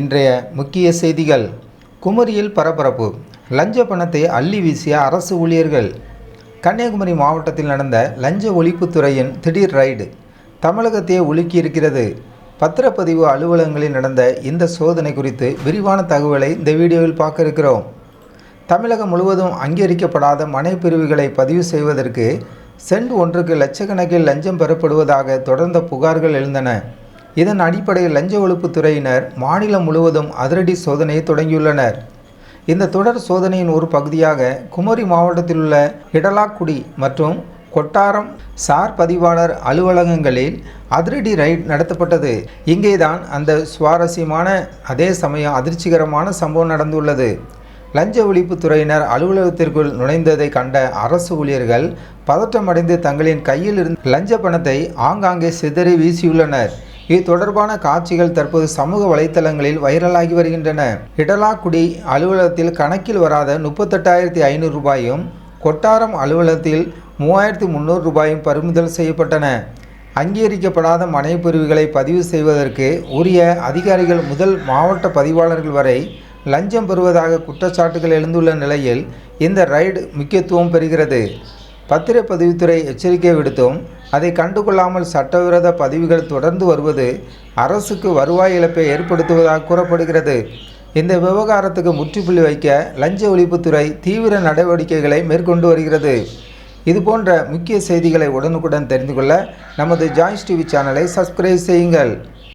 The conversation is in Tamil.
இன்றைய முக்கிய செய்திகள். குமரியில் பரபரப்பு. லஞ்ச பணத்தை அள்ளி வீசிய அரசு ஊழியர்கள். கன்னியாகுமரி மாவட்டத்தில் நடந்த லஞ்ச ஒழிப்புத்துறையின் திடீர் ரைடு தமிழகத்தையே உலுக்கியிருக்கிறது. பத்திரப்பதிவு அலுவலகங்களில் நடந்த இந்த சோதனை குறித்து விரிவான தகவலை இந்த வீடியோவில் பார்க்க இருக்கிறோம். தமிழகம் முழுவதும் அங்கீகரிக்கப்படாத மனைப்பிரிவுகளை பதிவு செய்வதற்கு சென்ட் ஒன்றுக்கு லட்சக்கணக்கில் லஞ்சம் பெறப்படுவதாக தொடர்ந்த புகார்கள் எழுந்தன. இதன் அடிப்படையில் லஞ்ச ஒழிப்புத்துறையினர் மாநிலம் முழுவதும் அதிரடி சோதனையை தொடங்கியுள்ளனர். இந்த தொடர் சோதனையின் ஒரு பகுதியாக குமரி மாவட்டத்தில் உள்ள இடலாக்குடி மற்றும் கொட்டாரம் சார் பதிவாளர் அலுவலகங்களில் அதிரடி ரைட் நடத்தப்பட்டது. இங்கேதான் அந்த சுவாரஸ்யமான அதே சமயம் அதிர்ச்சிகரமான சம்பவம் நடந்துள்ளது. லஞ்ச ஒழிப்புத்துறையினர் அலுவலகத்திற்குள் நுழைந்ததை கண்ட அரசு ஊழியர்கள் பதற்றமடைந்து தங்களின் கையில் இருந்த லஞ்ச பணத்தை ஆங்காங்கே சிதறி வீசியுள்ளனர். இது தொடர்பான காட்சிகள் தற்போது சமூக வலைத்தளங்களில் வைரலாகி வருகின்றன. இடலாக்குடி அலுவலகத்தில் கணக்கில் வராத 38,500 ரூபாயும், கொட்டாரம் அலுவலகத்தில் 3,300 ரூபாயும் பறிமுதல் செய்யப்பட்டன. அங்கீகரிக்கப்படாத மனைப்பிரிவுகளை பதிவு செய்வதற்கு உரிய அதிகாரிகள் முதல் மாவட்ட பதிவாளர்கள் வரை லஞ்சம் பெறுவதாக குற்றச்சாட்டுகள் எழுந்துள்ள நிலையில் இந்த ரைடு முக்கியத்துவம் பெறுகிறது. பத்திரப்பதிவுத்துறை எச்சரிக்கை விடுத்தும் அதை கண்டுகொள்ளாமல் சட்டவிரோத பதிவுகள் தொடர்ந்து வருவது அரசுக்கு வருவாய் இழப்பை ஏற்படுத்துவதாக கூறப்படுகிறது. இந்த விவகாரத்துக்கு முற்றுப்புள்ளி வைக்க லஞ்ச ஒழிப்புத்துறை தீவிர நடவடிக்கைகளை மேற்கொண்டு வருகிறது. இதுபோன்ற முக்கிய செய்திகளை உடனுக்குடன் தெரிந்து கொள்ள நமது ஜாய்ஸ் டிவி சேனலை சப்ஸ்கிரைப் செய்யுங்கள்.